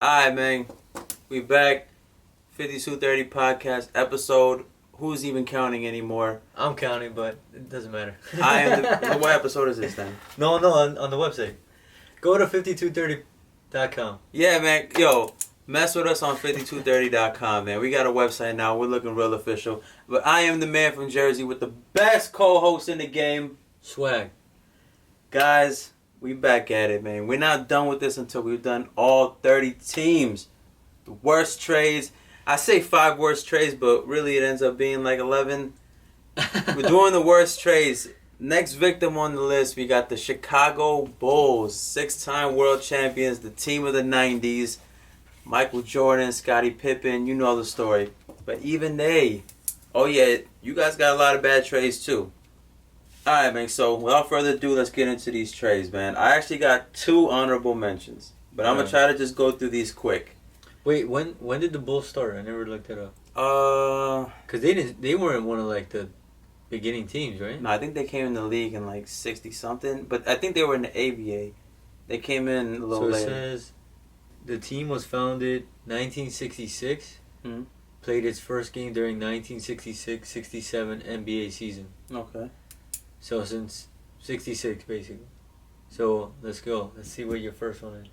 Alright, man. We back. 5230 podcast episode. Who's even counting anymore? I'm counting, but it doesn't matter. I am the what episode is this then? No, on the website. Go to 5230.com. Yeah, man. Yo, mess with us on 5230.com, man. We got a website now. We're looking real official. But I am the man from Jersey with the best co-host in the game. Swag. Guys, we back at it, man. We're not done with this until we've done all 30 teams. The worst trades. I say 5 worst trades, but really it ends up being like 11. We're doing the worst trades. Next victim on the list, we got the Chicago Bulls. 6-time world champions, the team of the 90s. Michael Jordan, Scottie Pippen, you know the story. But even they, oh yeah, you guys got a lot of bad trades too. Alright, man, so without further ado, let's get into these trades, man. I actually got 2 honorable mentions, but I'm going to try to just go through these quick. Wait, when did the Bulls start? I never looked it up. Because they weren't one of like the beginning teams, right? No, I think they came in the league in like 60-something, but I think they were in the ABA. They came in a little later. So it says the team was founded 1966, played its first game during 1966-67 NBA season. Okay. So since 66, basically. So let's go. Let's see what your first one is.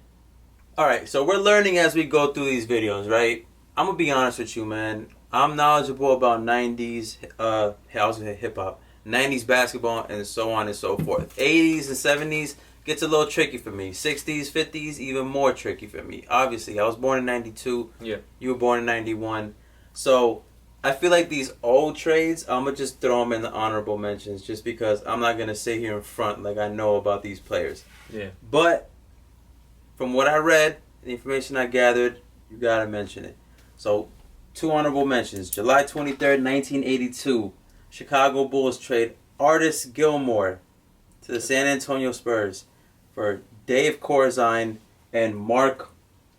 Alright, so we're learning as we go through these videos, right? I'm going to be honest with you, man. I'm knowledgeable about 90s, I was going to say hip-hop, 90s basketball, and so on and so forth. 80s and 70s gets a little tricky for me. 60s, 50s, even more tricky for me. Obviously, I was born in 92. Yeah. You were born in 91. So I feel like these old trades, I'm going to just throw them in the honorable mentions just because I'm not going to sit here in front like I know about these players. Yeah. But from what I read, the information I gathered, you got to mention it. So 2 honorable mentions. July 23rd, 1982, Chicago Bulls trade Artis Gilmore to the San Antonio Spurs for Dave Corzine and Mark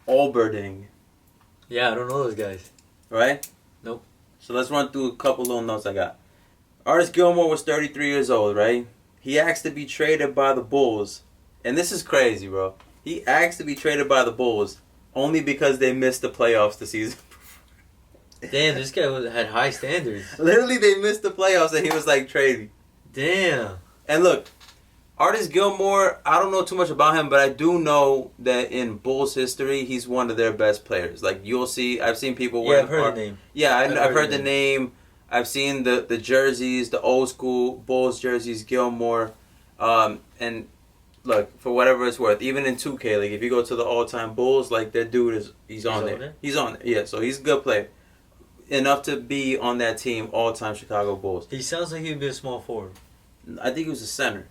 Olberding. Yeah, I don't know those guys. Right? Nope. So let's run through a couple little notes I got. Artis Gilmore was 33 years old, right? He asked to be traded by the Bulls. And this is crazy, bro. He asked to be traded by the Bulls only because they missed the playoffs the season before. Damn, this guy had high standards. Literally, they missed the playoffs and he was like, trade me. Damn. And look, Artis Gilmore, I don't know too much about him, but I do know that in Bulls history, he's one of their best players. Like, you'll see, I've seen people Yeah, wear... I've heard the name. Yeah, I've heard the name. I've seen the jerseys, the old school Bulls jerseys, Gilmore. And look, for whatever it's worth, even in 2K, like if you go to the all-time Bulls, like that dude he's on there. He's on there. Yeah, so he's a good player. Enough to be on that team, all-time Chicago Bulls. He sounds like he'd be a small forward. I think he was a center.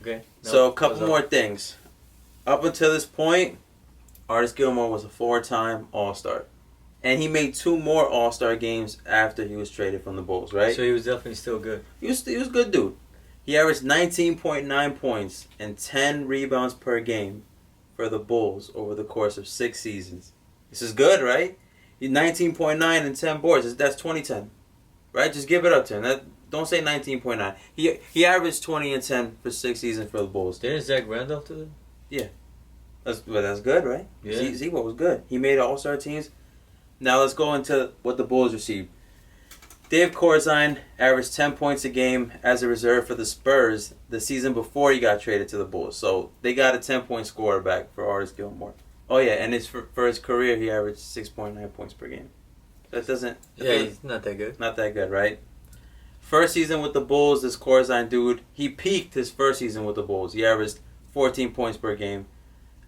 Okay. So a couple more things. Up until this point, Artis Gilmore was a 4-time All-Star. And he made 2 more All-Star games after he was traded from the Bulls, right? So he was definitely still good. He was a good dude. He averaged 19.9 points and 10 rebounds per game for the Bulls over the course of 6 seasons. This is good, right? He's 19.9 and 10 boards. That's 2010. Right? Just give it up to him. Don't say 19.9. He averaged 20 and 10 for 6 seasons for the Bulls. Didn't Zach Randolph do that? Yeah. That's good, right? Yeah. See what was good. He made All-Star teams. Now let's go into what the Bulls received. Dave Corzine averaged 10 points a game as a reserve for the Spurs the season before he got traded to the Bulls. So they got a 10-point scorer back for Artis Gilmore. Oh, yeah, and for his career, he averaged 6.9 points per game. That doesn't... Yeah, he's not that good. Not that good, right? First season with the Bulls, this Corzine dude, he peaked his first season with the Bulls. He averaged 14 points per game.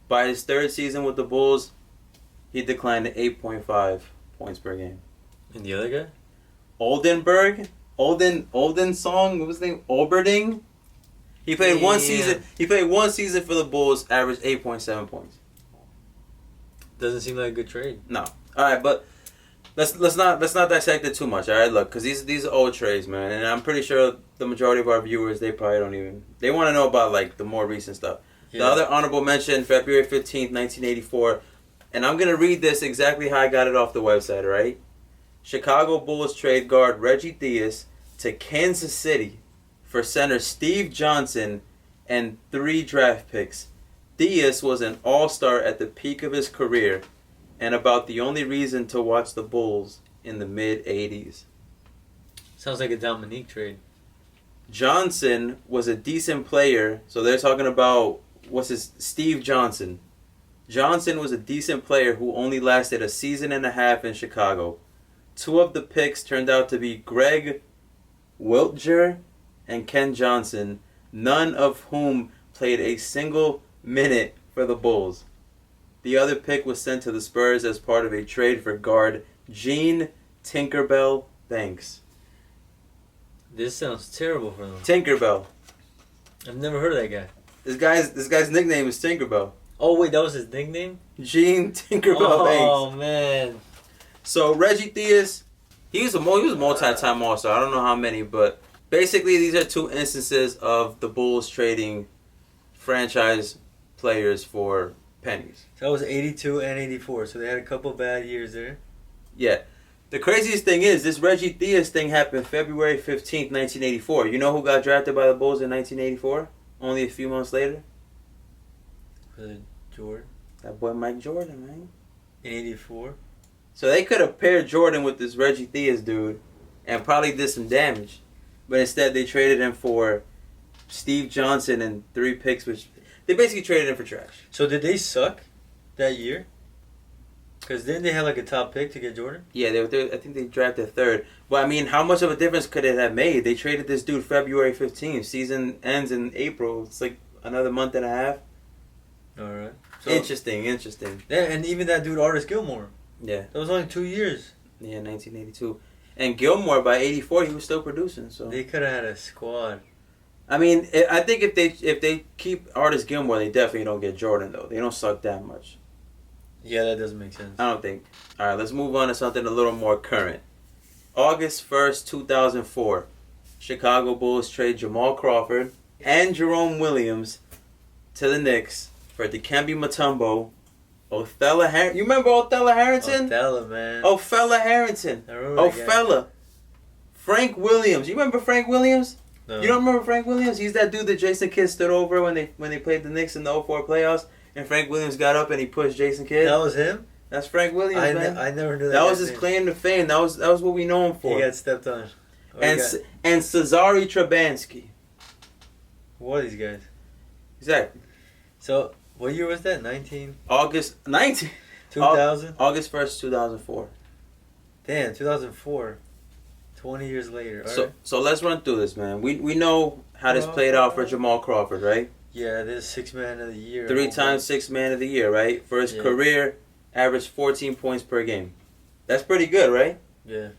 By his 3rd season with the Bulls, he declined to 8.5 points per game. And the other guy? Olden song, what was his name? Olberding? He played one season. He played 1 season for the Bulls, averaged 8.7 points. Doesn't seem like a good trade. No. All right, but let's not dissect it too much. All right, look, because these are old trades, man, and I'm pretty sure the majority of our viewers they want to know about like the more recent stuff. Yeah. The other honorable mention, February 15th, 1984, and I'm gonna read this exactly how I got it off the website. All right, Chicago Bulls trade guard Reggie Theus to Kansas City for center Steve Johnson and 3 draft picks. Theus was an all-star at the peak of his career and about the only reason to watch the Bulls in the mid-'80s. Sounds like a Dominique trade. Johnson was a decent player, so they're talking about, Steve Johnson. Johnson was a decent player who only lasted a season and a half in Chicago. 2 of the picks turned out to be Greg Wiltjer and Ken Johnson, none of whom played a single minute for the Bulls. The other pick was sent to the Spurs as part of a trade for guard Gene Tinkerbell Banks. This sounds terrible for them. Tinkerbell. I've never heard of that guy. This guy's nickname is Tinkerbell. Oh wait, that was his nickname? Gene Tinkerbell Banks. Oh man. So Reggie Theus, he was a multi-time All-Star. I don't know how many, but basically these are 2 instances of the Bulls trading franchise players for pennies. So that was 82 and 84, so they had a couple bad years there. Yeah. The craziest thing is, this Reggie Theus thing happened February 15th, 1984. You know who got drafted by the Bulls in 1984? Only a few months later? Was it Jordan? That boy Mike Jordan, man. In 84? So they could have paired Jordan with this Reggie Theus dude and probably did some damage. But instead they traded him for Steve Johnson and 3 picks, which they basically traded him for trash. So did they suck that year? Because didn't they have like a top pick to get Jordan? Yeah, I think they drafted 3rd. But I mean, how much of a difference could it have made? They traded this dude February 15th. Season ends in April. It's like another month and a half. Alright. So, Interesting. Yeah, and even that dude Artis Gilmore. Yeah. That was only 2 years. Yeah, 1982. And Gilmore, by 84, he was still producing. So they could have had a squad. I mean, I think if they keep Artis Gilmore, they definitely don't get Jordan, though. They don't suck that much. Yeah, that doesn't make sense. I don't think. All right, let's move on to something a little more current. August 1st, 2004. Chicago Bulls trade Jamal Crawford and Jerome Williams to the Knicks for Dikembe Mutombo, Othello Harrington. You remember Othello Harrington? Othello, man. Othello Harrington. I remember that guy. Othello. Frank Williams. You remember Frank Williams? No. You don't remember Frank Williams? He's that dude that Jason Kidd stood over when they played the Knicks in the 04 playoffs, and Frank Williams got up and he pushed Jason Kidd. That was him? That's Frank Williams, man. I never knew that. That was his claim to fame. That was what we know him for. He got stepped on. And Cesare Trebanski. Who are these guys? Exactly. So, what year was that? 19? August 19. 2000? August 1st, 2004. Damn, 2004. 20 years later. All right. So let's run through this, man. We know how this played out for Jamal Crawford, right? Yeah, this is 6th man of the year. 3-time 6th man of the year, right? For his career, averaged 14 points per game. That's pretty good, right? Yeah.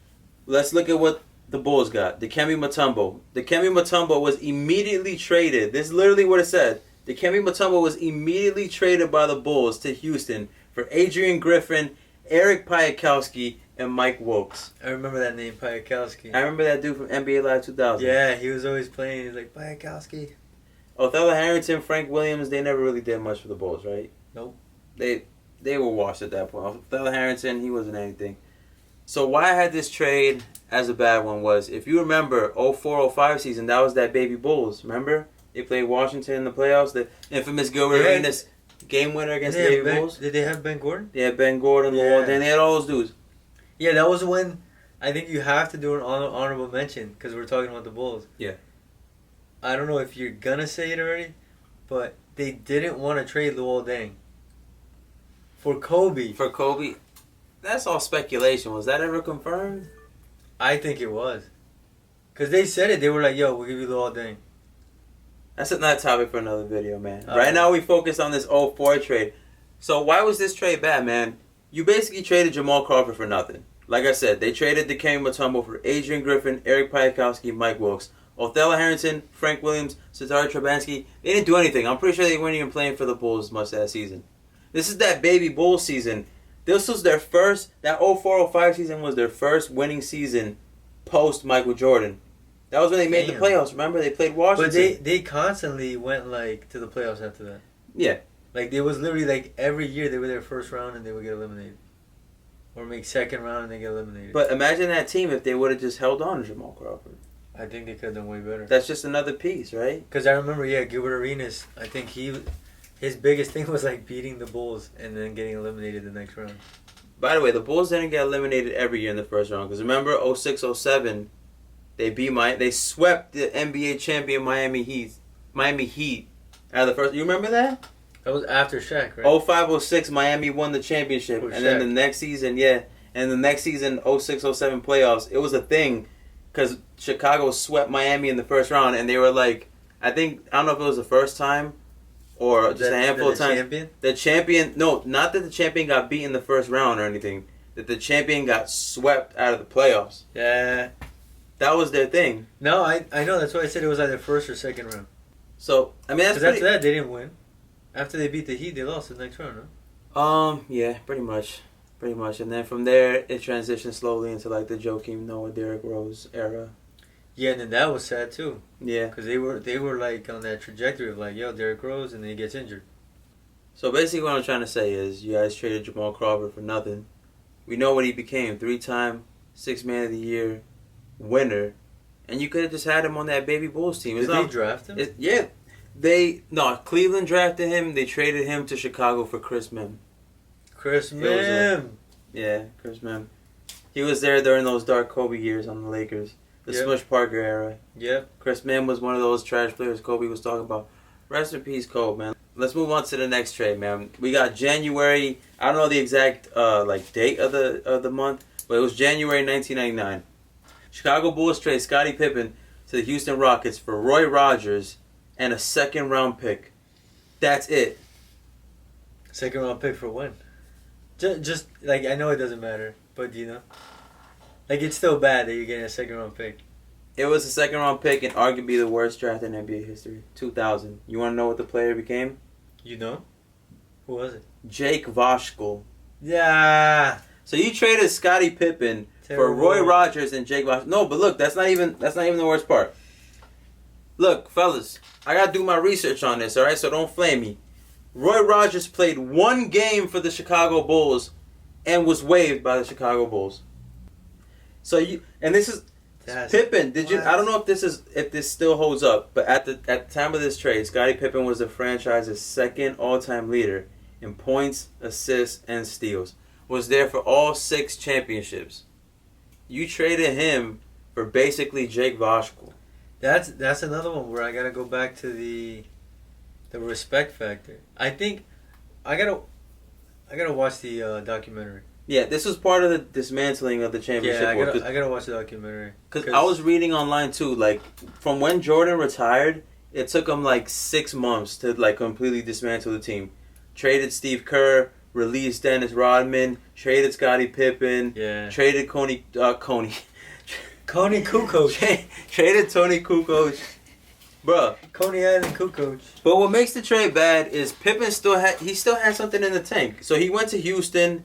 Let's look at what the Bulls got. Dikembe Mutombo. Dikembe Mutombo was immediately traded. This is literally what it said. Dikembe Mutombo was immediately traded by the Bulls to Houston for Adrian Griffin, Eric Piatkowski, and Mike Wilkes. I remember that name, Piatkowski. I remember that dude from NBA Live 2000. Yeah, he was always playing. He was like, Piatkowski. Othello Harrington, Frank Williams, they never really did much for the Bulls, right? Nope. They were washed at that point. Othello Harrington, he wasn't anything. So why I had this trade as a bad one was, if you remember, 04-05 season, that was that baby Bulls, remember? They played Washington in the playoffs, the infamous Gilbert Arenas game winner against the baby Bulls. Did they have Ben Gordon? They had Ben Gordon, Lowell, they had all those dudes. Yeah, that was when I think you have to do an honorable mention because we're talking about the Bulls. Yeah. I don't know if you're going to say it already, but they didn't want to trade Luol Deng for Kobe. For Kobe? That's all speculation. Was that ever confirmed? I think it was. Because they said it. They were like, yo, we'll give you Luol Deng. That's another topic for another video, man. Right now we focus on this 04 trade. So why was this trade bad, man? You basically traded Jamal Crawford for nothing. Like I said, they traded Dikembe Mutombo for Adrian Griffin, Eric Piatkowski, Mike Wilkes. Othello Harrington, Frank Williams, Cesare Trebanski, they didn't do anything. I'm pretty sure they weren't even playing for the Bulls as much that season. This is that baby Bulls season. This was their first, that 04-05 season was their first winning season post Michael Jordan. That was when they made the playoffs, remember? They played Washington. But they constantly went like to the playoffs after that. Yeah. Like it was literally like every year they were their first round and they would get eliminated. Or make second round and they get eliminated. But imagine that team if they would have just held on to Jamal Crawford. I think they could have done way better. That's just another piece, right? Because I remember, Gilbert Arenas, I think his biggest thing was like beating the Bulls and then getting eliminated the next round. By the way, the Bulls didn't get eliminated every year in the first round. Because remember, 06, 07, they swept the NBA champion Miami Heat out of the first. You remember that? That was after Shaq, right? 05, 06, Miami won the championship. And then the next season, and the next season, 06, 07 playoffs, it was a thing. Because Chicago swept Miami in the first round. And they were like, I don't know if it was the first time or just a handful of times. The champion, no, not that the champion got beat in the first round or anything. That the champion got swept out of the playoffs. Yeah. That was their thing. No, I know. That's why I said it was either first or second round. So, I mean, because after that, they didn't win. After they beat the Heat, they lost the next round, no? Yeah, pretty much. And then from there, it transitioned slowly into like the Joakim Noah, Derrick Rose era. Yeah, and then that was sad too. Yeah. Because they were like on that trajectory of like, yo, Derrick Rose, and then he gets injured. So basically what I'm trying to say is you guys traded Jamal Crawford for nothing. We know what he became. 3-time Sixth Man of the Year winner. And you could have just had him on that baby Bulls team. Did they draft him? Yeah. Cleveland drafted him. They traded him to Chicago for Chris Mim. Chris Mim. Yeah, Chris Mim. He was there during those dark Kobe years on the Lakers. The Smush Parker era. Yep. Chris Mim was one of those trash players Kobe was talking about. Rest in peace, Kobe, man. Let's move on to the next trade, man. We got January. I don't know the exact date of the month, but it was January 1999. Chicago Bulls trade Scottie Pippen to the Houston Rockets for Roy Rogers and a second-round pick. That's it. Second round pick for when? Just like, I know it doesn't matter, but you know, like, it's still bad that you're getting a second round pick. It was a second round pick and arguably the worst draft in NBA history. 2000. You want to know what the player became? You know? Who was it? Jake Voschkel. Yeah. So you traded Scottie Pippen for Roy Rogers and Jake Voschkel. No, but look, that's not even the worst part. Look, fellas, I gotta do my research on this, alright? So don't flame me. Roy Rogers played one game for the Chicago Bulls and was waived by the Chicago Bulls. So Pippen, I don't know if this still holds up, but at the time of this trade, Scottie Pippen was the franchise's second all-time leader in points, assists, and steals. Was there for all 6 championships. You traded him for basically Jake Voschkel. That's another one where I gotta go back to the respect factor. I think I gotta watch the documentary. Yeah, this was part of the dismantling of the championship. Yeah, I gotta watch the documentary. Because I was reading online too, like from when Jordan retired, it took him like 6 months to like completely dismantle the team. Traded Steve Kerr, released Dennis Rodman, traded Scottie Pippen, traded Coney Kukoc. Traded Tony Kukoc. Bruh. Coney Island Kukoc. But what makes the trade bad is Pippen still had something in the tank. So he went to Houston.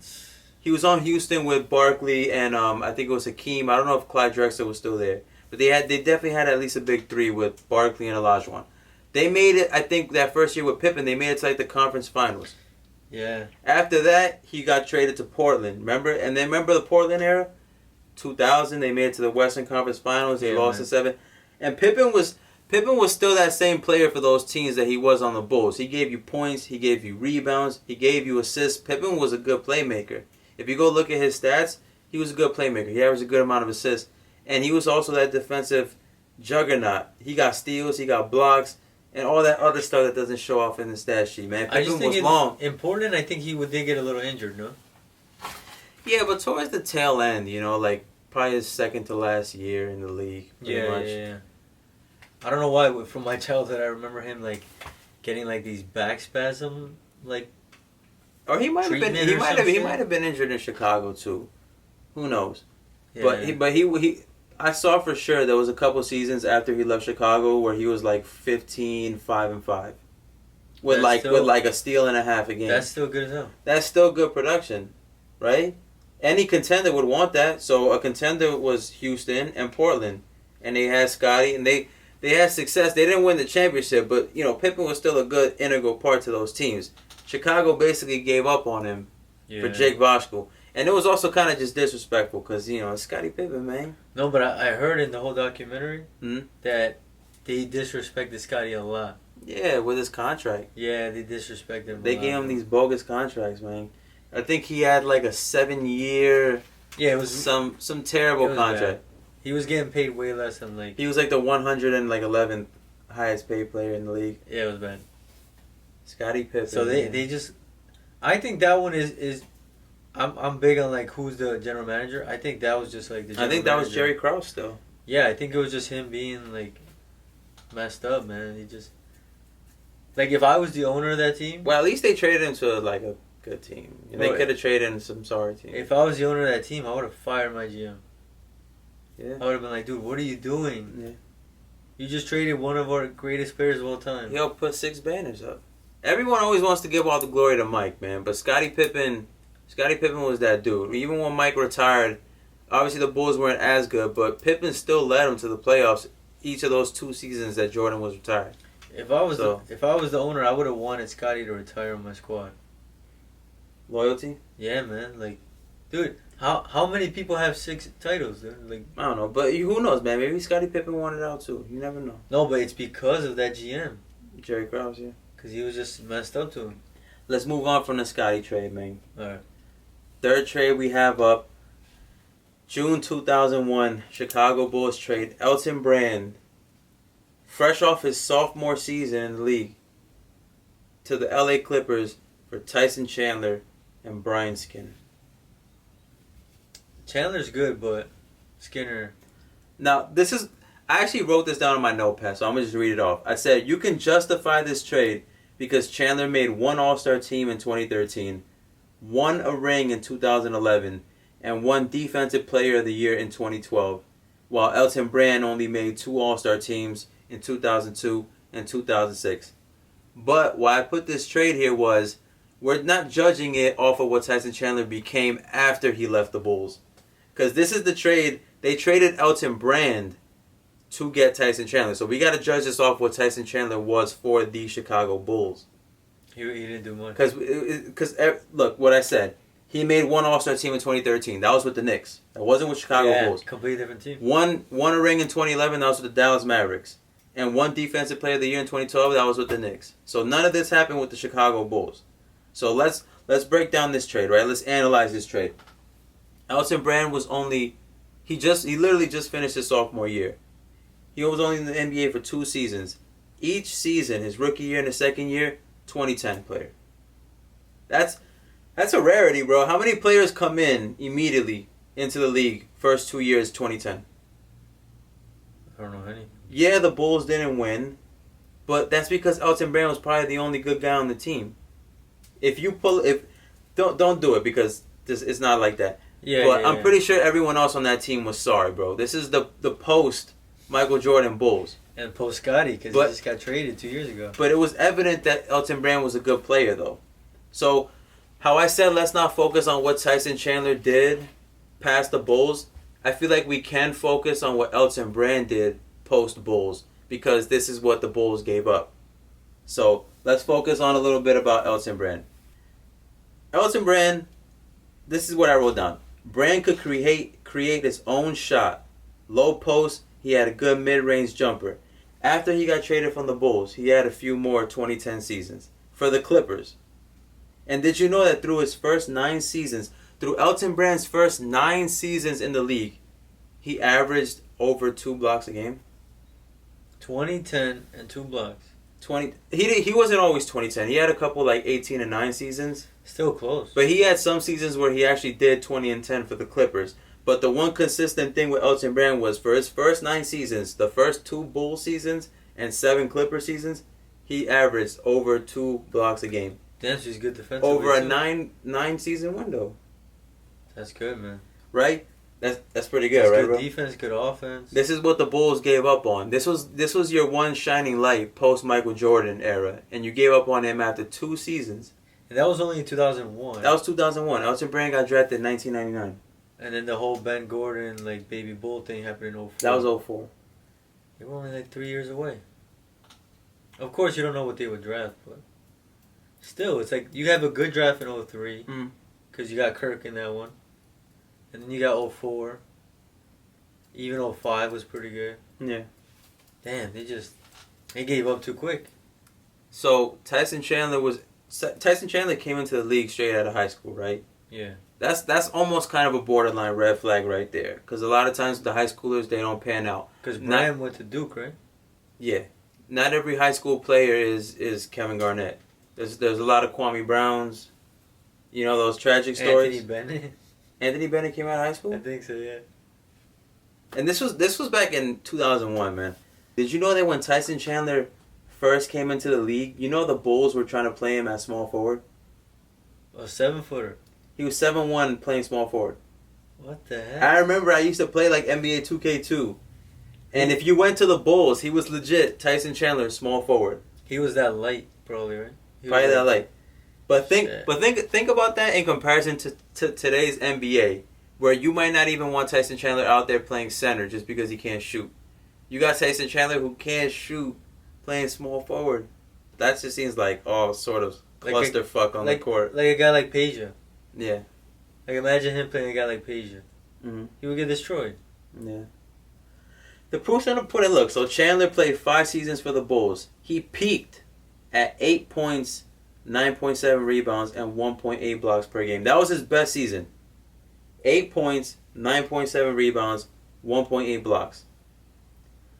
He was on Houston with Barkley and I think it was Hakeem. I don't know if Clyde Drexler was still there. But they definitely had at least a big 3 with Barkley and Olajuwon. They made it, I think, that first year with Pippen, they made it to like the conference finals. Yeah. After that, he got traded to Portland. Remember? And then remember the Portland era? 2000, they made it to the Western Conference Finals. They lost in 7. And Pippen was still that same player for those teams that he was on the Bulls. He gave you points. He gave you rebounds. He gave you assists. Pippen was a good playmaker. If you go look at his stats, he was a good playmaker. He averaged a good amount of assists. And he was also that defensive juggernaut. He got steals. He got blocks. And all that other stuff that doesn't show off in the stat sheet, man. Pippen was long. In Portland, I think he did get a little injured, no? Yeah, but towards the tail end, like probably his second to last year in the league. Yeah. I don't know why. From my childhood, I remember him like getting like these back spasm, like. Or he might have been. He might have been injured in Chicago too. Who knows? Yeah. But he. I saw for sure there was a couple seasons after he left Chicago where he was like 15, 5-5. With a steal and a half a game. That's still good as hell. That's still good production, right? Any contender would want that. So a contender was Houston and Portland. And they had Scottie and they had success. They didn't win the championship, but Pippen was still a good integral part to those teams. Chicago basically gave up on him for Jake Voschkel. And it was also kind of just disrespectful because, it's Scottie Pippen, man. No, but I heard in the whole documentary that they disrespected Scottie a lot. Yeah, with his contract. Yeah, they disrespected him They gave him these bogus contracts, man. I think he had like a 7-year. Yeah, it was some terrible contract. Bad. He was getting paid way less than like. He was like the 111th highest paid player in the league. Yeah, it was bad. Scottie Pippen. So they just, I think that one is. I'm big on like who's the general manager. I think that was just like the. I think that was Jerry Krause though. Yeah, I think it was just him being like messed up, man. He just like if I was the owner of that team. Well, at least they traded him to like a good team. They could have traded him some sorry team. If I was the owner of that team, I would have fired my GM. Yeah. I would have been like, dude, what are you doing? Yeah. You just traded one of our greatest players of all time. He helped put 6 banners up. Everyone always wants to give all the glory to Mike, man, but Scottie Pippen was that dude. Even when Mike retired, obviously the Bulls weren't as good, but Pippen still led them to the playoffs each of those 2 seasons that Jordan was retired. If I was the owner, I would have wanted Scottie to retire on my squad. Loyalty? Yeah, man. Like, dude, how many people have 6 titles, dude? Like, I don't know, but who knows, man? Maybe Scottie Pippen wanted out too. You never know. No, but it's because of that GM. Jerry Krause, yeah. Because he was just messed up to him. Let's move on from the Scottie trade, man. All right. Third trade we have up. June 2001, Chicago Bulls trade Elton Brand, fresh off his sophomore season in the league, to the LA Clippers for Tyson Chandler and Brian Skinner. Chandler's good, but Skinner. Now, I actually wrote this down on my notepad, so I'm going to just read it off. I said, you can justify this trade because Chandler made 1 All-Star team in 2013, won a ring in 2011, and won Defensive Player of the Year in 2012, while Elton Brand only made 2 All-Star teams in 2002 and 2006. But why I put this trade here was, we're not judging it off of what Tyson Chandler became after he left the Bulls. Because this is the trade, they traded Elton Brand to get Tyson Chandler. So we got to judge this off what Tyson Chandler was for the Chicago Bulls. He didn't do much. Because look, what I said. He made 1 All-Star team in 2013. That was with the Knicks. That wasn't with Chicago Bulls. Completely different team. Won a ring in 2011. That was with the Dallas Mavericks. And 1 Defensive Player of the Year in 2012. That was with the Knicks. So none of this happened with the Chicago Bulls. So let's break down this trade, right? Let's analyze this trade. Elton Brand was only he literally just finished his sophomore year. He was only in the NBA for 2 seasons. Each season, his rookie year and his second year, 2010 player. That's a rarity, bro. How many players come in immediately into the league first 2 years 2010? I don't know any. Yeah, the Bulls didn't win, but that's because Elton Brand was probably the only good guy on the team. Don't do it because it's not like that. I'm pretty sure everyone else on that team was sorry, bro. This is the post Michael Jordan Bulls. And post Scottie, because he just got traded 2 years ago. But it was evident that Elton Brand was a good player, though. So, how I said let's not focus on what Tyson Chandler did past the Bulls, I feel like we can focus on what Elton Brand did post Bulls, because this is what the Bulls gave up. So, let's focus on a little bit about Elton Brand. Elton Brand, this is what I wrote down. Brand could create his own shot. Low post, he had a good mid-range jumper. After he got traded from the Bulls, he had a few more 2010 seasons for the Clippers. And did you know that through Elton Brand's first 9 seasons in the league, he averaged over 2 blocks a game? 2010 and 2 blocks. He wasn't always 2010. He had a couple like 18 and 9 seasons. Still close. But he had some seasons where he actually did 20 and 10 for the Clippers. But the one consistent thing with Elton Brand was for his first 9 seasons, the first 2 Bull seasons and 7 Clipper seasons, he averaged over 2 blocks a game. Damn, she's good defensively. Over a 9 season window. That's good, man. Right? That's pretty good, right, good bro? Defense, good offense. This is what the Bulls gave up on. This was your one shining light post Michael Jordan era, and you gave up on him after 2 seasons. And that was only in 2001. That was 2001. Elton Brand got drafted in 1999. And then the whole Ben Gordon, like, baby bull thing happened in 2004. That was 2004. They were only like 3 years away. Of course, you don't know what they would draft, but still, it's like you have a good draft in 2003 because you got Kirk in that one. And then you got 2004. Even 2005 was pretty good. Yeah. Damn, they gave up too quick. So Tyson Chandler was Tyson Chandler came into the league straight out of high school, right? Yeah. That's almost kind of a borderline red flag right there. Because a lot of times the high schoolers, they don't pan out. Because Brian went to Duke, right? Yeah. Not every high school player is Kevin Garnett. There's a lot of Kwame Browns. You know those tragic stories? Anthony Bennett. Anthony Bennett came out of high school? I think so, yeah. And this was back in 2001, man. Did you know that when Tyson Chandler first came into the league, you know the Bulls were trying to play him at small forward? A 7-footer. He was 7'1" playing small forward. What the heck? I remember I used to play like NBA 2K2. And if you went to the Bulls, he was legit Tyson Chandler, small forward. He was that light, probably, right? Probably that light. But Shit. think about that in comparison to today's NBA, where you might not even want Tyson Chandler out there playing center just because he can't shoot. You got Tyson Chandler who can't shoot playing small forward. That just seems like all sort of clusterfuck on the court. Like a guy like Peja. Yeah. Like imagine him playing a guy like Peja. Mm-hmm. He would get destroyed. Yeah. The proof's on the pudding. Look, so Chandler played 5 seasons for the Bulls. He peaked at 8 points, 9.7 rebounds, and 1.8 blocks per game. That was his best season. 8 points, 9.7 rebounds, 1.8 blocks.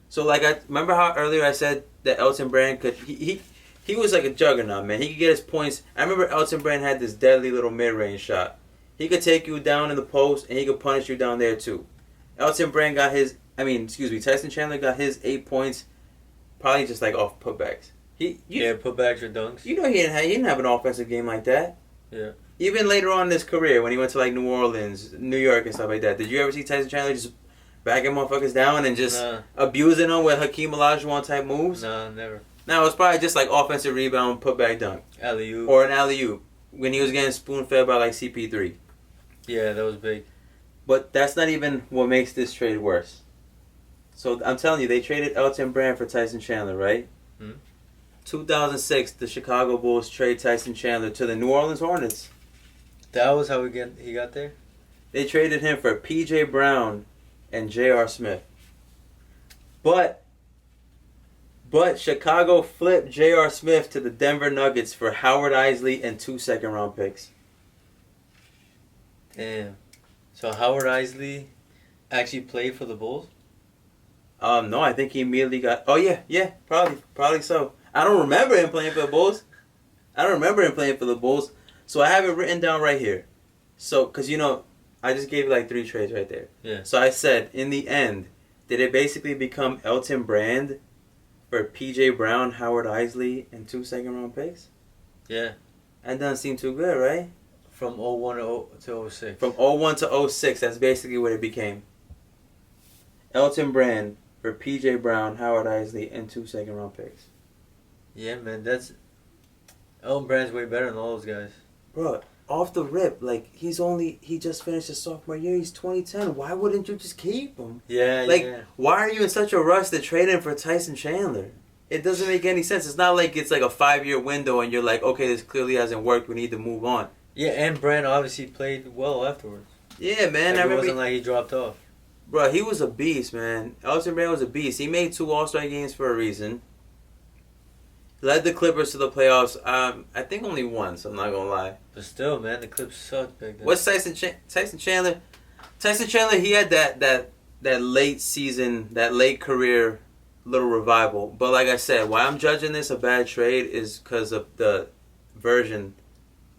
So, like, I remember how earlier I said that Elton Brand could... He was like a juggernaut, man. He could get his points. I remember Elton Brand had this deadly little mid-range shot. He could take you down in the post, and he could punish you down there, too. Elton Brand got his... Tyson Chandler got his 8 points probably just, like, off putbacks. Putbacks or dunks. You know he didn't have an offensive game like that. Yeah. Even later on in his career, when he went to, like, New Orleans, New York, and stuff like that, did you ever see Tyson Chandler just backing motherfuckers down and just abusing them with Hakeem Olajuwon-type moves? No, never. No, it was probably just like offensive rebound, putback dunk. Alley-oop. Or an alley-oop when he was getting spoon-fed by like CP3. Yeah, that was big. But that's not even what makes this trade worse. So I'm telling you, they traded Elton Brand for Tyson Chandler, right? 2006, the Chicago Bulls trade Tyson Chandler to the New Orleans Hornets. That was how he got there? They traded him for P.J. Brown and J.R. Smith. But Chicago flipped J.R. Smith to the Denver Nuggets for Howard Isley and 2 second-round picks. Damn. So Howard Isley actually played for the Bulls? No, I think he immediately got... Oh, yeah, probably so. I don't remember him playing for the Bulls. So I have it written down right here. So, because, I just gave you like 3 trades right there. Yeah. So I said, in the end, did it basically become Elton Brand for P.J. Brown, Howard Isley, and 2 second-round picks? Yeah. That doesn't seem too good, right? From 01 to 06. From 01 to 06, that's basically what it became. Elton Brand for P.J. Brown, Howard Isley, and 2 second-round picks. Yeah, man, Elton Brand's way better than all those guys. Bro, off the rip, like, he just finished his sophomore year, he's 2010. Why wouldn't you just keep him? Yeah, Why are you in such a rush to trade him for Tyson Chandler? It doesn't make any sense. It's not like it's like a 5-year window and you're like, okay, this clearly hasn't worked, we need to move on. Yeah, and Brand obviously played well afterwards. Yeah, man. Like, it wasn't like he dropped off. Bro, he was a beast, man. Elton Brand was a beast. He made 2 All-Star games for a reason. Led the Clippers to the playoffs. I think only once, I'm not going to lie. But still, man, the Clips sucked back then. What's Tyson Chandler? Tyson Chandler, he had that late season, that late career little revival. But like I said, why I'm judging this a bad trade is because of the version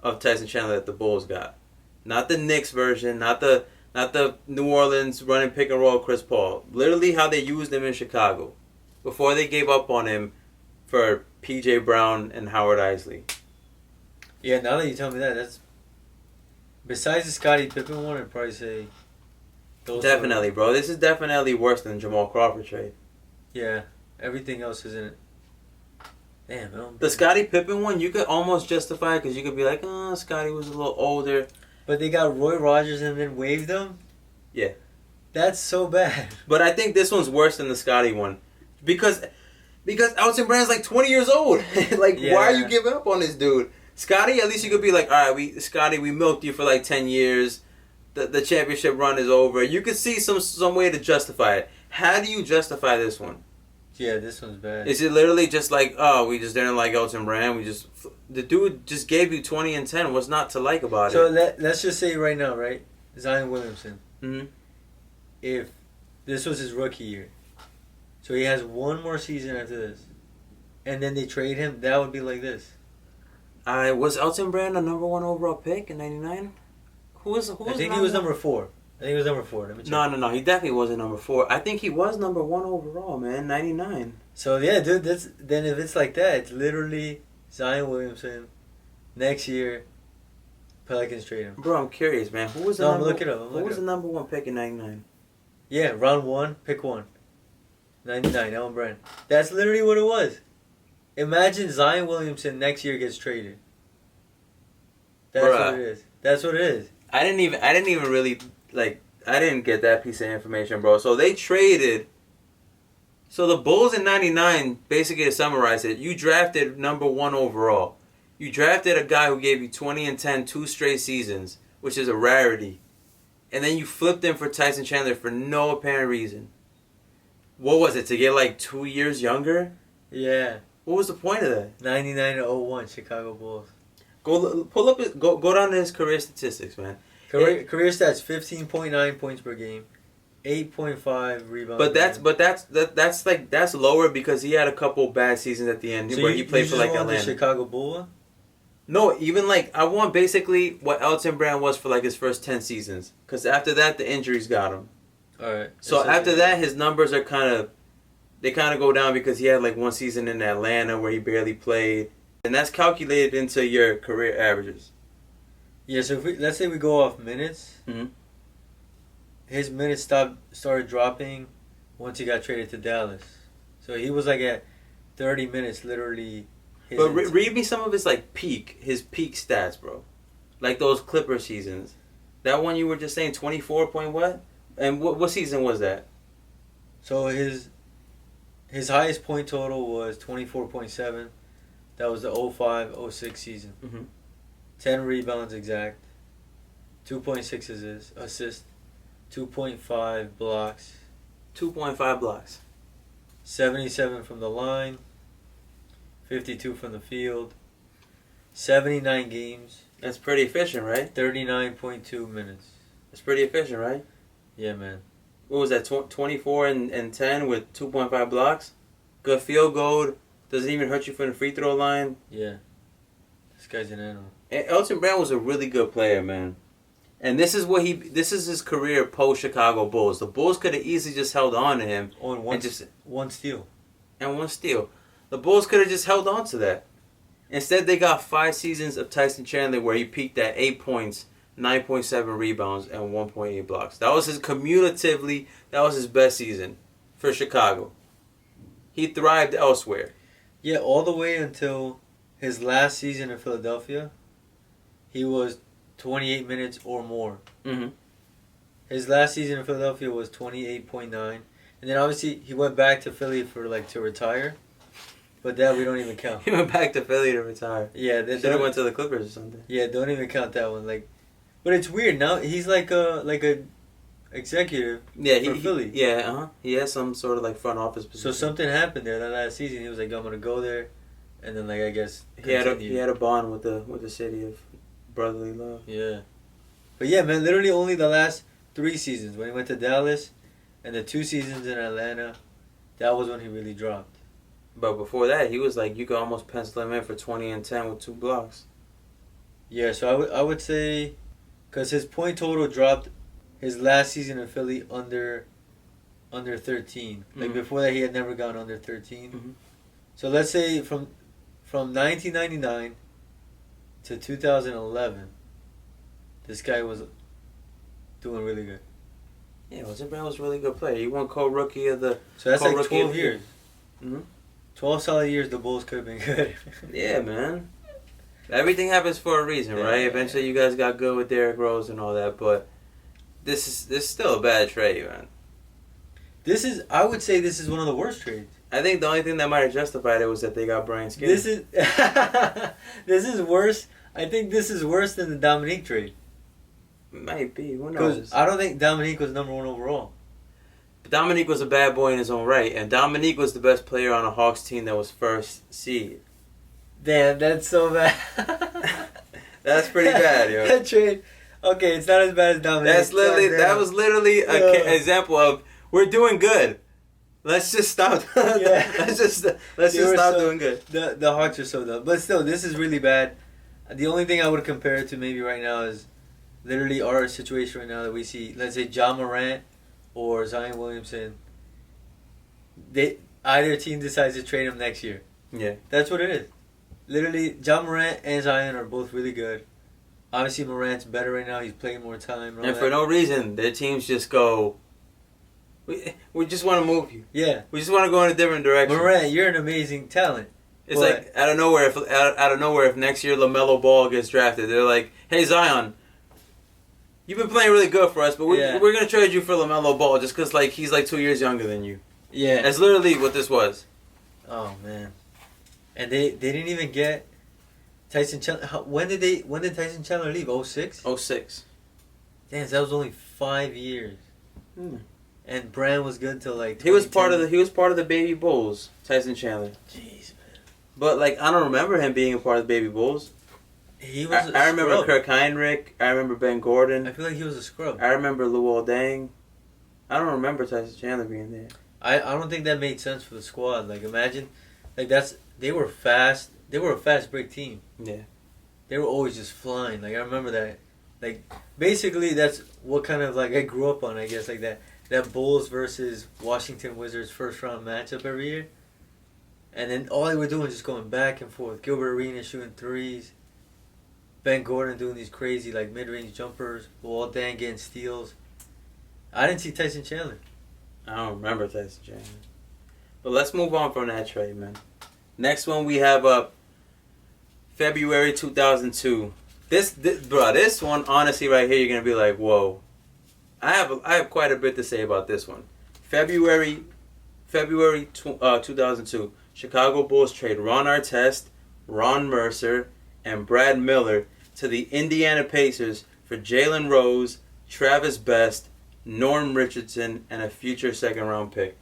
of Tyson Chandler that the Bulls got. Not the Knicks version, not the New Orleans running pick and roll Chris Paul. Literally how they used him in Chicago before they gave up on him for P.J. Brown and Howard Isley. Yeah, now that you tell me that, that's... Besides the Scottie Pippen one, I'd probably say... Definitely, bro. This is definitely worse than Jamal Crawford trade. Yeah, everything else is in it. Damn, man. The Scottie Pippen one, you could almost justify it because you could be like, oh, Scottie was a little older. But they got Roy Rogers and then waived him? Yeah. That's so bad. But I think this one's worse than the Scottie one. Because Elton Brand's like 20 years old. Why are you giving up on this dude? Scottie, at least you could be like, all right, Scottie, we milked you for like 10 years. The championship run is over. You could see some way to justify it. How do you justify this one? Yeah, this one's bad. Is it literally just like, oh, we just didn't like Elton Brand? The dude just gave you 20 and 10. What's not to like about it? So let's just say right now, right? Zion Williamson. Mm-hmm. If this was his rookie year, so he has one more season after this, and then they trade him, that would be like this. Was Elton Brand a number 1 overall pick in '99? Who was? I think he was number 4. Let me check. No. He definitely wasn't number 4. I think he was number 1 overall, man. '99. So yeah, dude. Then if it's like that, it's literally Zion Williamson. Next year, Pelicans trade him. Bro, I'm curious, man. Who was the I'm looking up. Who was the number 1 pick in '99? Yeah, round 1, pick 1. 99, Elton Brand. That's literally what it was. Imagine Zion Williamson next year gets traded. That's what it is. That's what it is. I didn't even really I didn't get that piece of information, bro. So they traded. So the Bulls in '99, basically to summarize it, you drafted number 1 overall. You drafted a guy who gave you 20 and 10 2 straight seasons, which is a rarity. And then you flipped him for Tyson Chandler for no apparent reason. What was it, to get like 2 years younger? Yeah. What was the point of that? 99 to 01, Chicago Bulls. Go down to his career statistics, man. Career stats: 15.9 points per game, 8.5 rebounds. But that's lower because he had a couple bad seasons at the end where he played for like Atlanta. The Chicago Bull? No, even I want basically what Elton Brand was for like his first 10 seasons. Because after that, the injuries got him. All right. So after that, his numbers are kind of go down because he had like one season in Atlanta where he barely played, and that's calculated into your career averages. Yeah, so let's say we go off minutes, his minutes started dropping once he got traded to Dallas. So he was like at 30 minutes, literally. But read me some of his peak stats, bro. Like those Clipper seasons. That one you were just saying, 24 point what? And what season was that? So his highest point total was 24.7. That was the 05-06 season. Mm-hmm. 10 rebounds exact, 2.6 assists, 2.5 blocks. 2.5 blocks. 77 from the line, 52 from the field, 79 games. That's pretty efficient, right? 39.2 minutes. That's pretty efficient, right? Yeah, man. What was that, 24 and 10 with 2.5 blocks? Good field goal. Doesn't even hurt you from the free throw line. Yeah. This guy's an animal. And Elton Brand was a really good player, man. And this is his career post Chicago Bulls. The Bulls could have easily just held on to him. On one steal. And one steal. The Bulls could have just held on to that. Instead, they got 5 seasons of Tyson Chandler where he peaked at 8 points, 9.7 rebounds, and 1.8 blocks. That was his best season for Chicago. He thrived elsewhere. Yeah, all the way until his last season in Philadelphia, he was 28 minutes or more. Mm-hmm. His last season in Philadelphia was 28.9. And then obviously he went back to Philly to retire. But that we don't even count. He went back to Philly to retire. Yeah, they should have went to the Clippers or something. Yeah, don't even count that one. But it's weird now. He's like a executive. For Philly. He has some sort of front office position. So something happened there that last season. He was like, I'm gonna go there, and then I guess he had a bond with the city of brotherly love. Yeah, but yeah, man. Literally only the last 3 seasons when he went to Dallas, and the 2 seasons in Atlanta, that was when he really dropped. But before that, he was you could almost pencil him in for 20 and 10 with 2 blocks. Yeah, so I would say, because his point total dropped his last season in Philly under 13. Mm-hmm. Before that, he had never gone under 13. Mm-hmm. So let's say from 1999 to 2011, this guy was doing really good. Yeah, Elton Brand was a really good player. He won co-rookie of the... So that's 12 years. Mm-hmm. 12 solid years, the Bulls could have been good. Yeah, man. Everything happens for a reason, right? Eventually, you guys got good with Derrick Rose and all that, but this is still a bad trade, man. I would say this is one of the worst trades. I think the only thing that might have justified it was that they got Brian Skinner. This is worse. I think this is worse than the Dominique trade. Might be. Who knows? Because I don't think Dominique was number 1 overall. Dominique was a bad boy in his own right, and Dominique was the best player on a Hawks team that was first seed. Damn, that's so bad. That's pretty bad, yo. That trade. Okay, it's not as bad as Dominique. That was literally an example of we're doing good. Let's just stop. Yeah. let's just stop doing good. The Hawks are so dumb, but still, this is really bad. The only thing I would compare it to maybe right now is literally our situation right now that we see. Let's say Ja Morant or Zion Williamson. Either team decides to trade him next year. Yeah, that's what it is. Literally, Ja Morant and Zion are both really good. Obviously, Morant's better right now. He's playing more time. And for no reason, their teams just go. We just want to move you. Yeah, we just want to go in a different direction. Morant, you're an amazing talent. It's like out of nowhere. If next year LaMelo Ball gets drafted, they're like, "Hey Zion, you've been playing really good for us, but we're gonna trade you for LaMelo Ball just because he's 2 years younger than you." Yeah, that's literally what this was. Oh man, and they didn't even get Tyson Chandler. When did Tyson Chandler leave? 06? 06. Damn, so that was only 5 years. And Brand was good till he was part of the Baby Bulls. Tyson Chandler. Jeez, man. But I don't remember him being a part of the Baby Bulls. He was. I remember Kirk Heinrich. I remember Ben Gordon. I feel like he was a scrub. I remember Luol Deng. I don't remember Tyson Chandler being there. I don't think that made sense for the squad. Imagine, they were fast. They were a fast break team. Yeah. They were always just flying. I remember that. Basically, that's what kind of I grew up on. I guess that Bulls versus Washington Wizards first round matchup every year. And then all they were doing was just going back and forth. Gilbert Arenas shooting threes. Ben Gordon doing these crazy mid-range jumpers. Luol Deng getting steals. I didn't see Tyson Chandler. I don't remember Tyson Chandler. But let's move on from that trade, man. Next one we have up February 2002. This one, honestly, right here, you're gonna be like, whoa. I have quite a bit to say about this one. February 2002. Chicago Bulls trade Ron Artest, Ron Mercer, and Brad Miller to the Indiana Pacers for Jalen Rose, Travis Best, Norm Richardson, and a future second-round pick.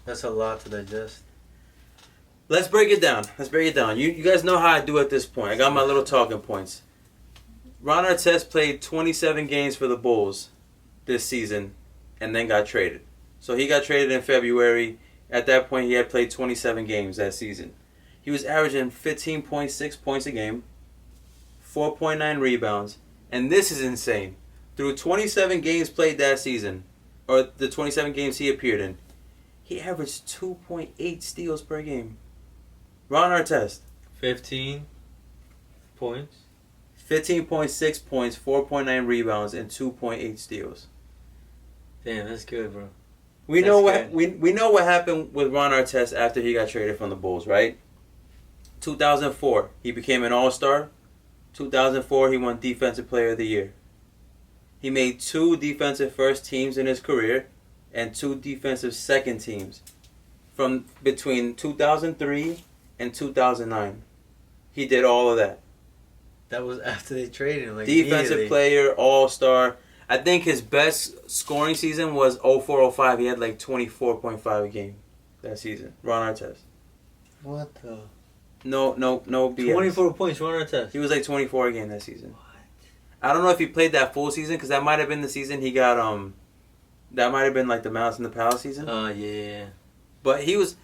That's a lot to digest. Let's break it down. You guys know how I do at this point. I got my little talking points. Ron Artest played 27 games for the Bulls this season and then got traded. So he got traded in February. At that point, he had played 27 games that season. He was averaging 15.6 points a game, 4.9 rebounds, and this is insane. Through 27 games played that season, or the 27 games he appeared in, he averaged 2.8 steals per game. Ron Artest. 15 points. 15.6 points, 4.9 rebounds, and 2.8 steals. Damn, that's good, bro. We know what happened with Ron Artest after he got traded from the Bulls, right? 2004, he became an All-Star. 2004, he won Defensive Player of the Year. He made 2 defensive first teams in his career and 2 defensive second teams from between 2003 and 2009. He did all of that. That was after they traded him. Defensive player, All-Star. I think his best scoring season was 04-05. He had 24.5 a game that season. Ron Artest. What the? No BS. 24 points, Ron Artest. He was 24 a game that season. What? I don't know if he played that full season because that might have been the season he got that might have been the Malice in the Palace season. Oh yeah. But he was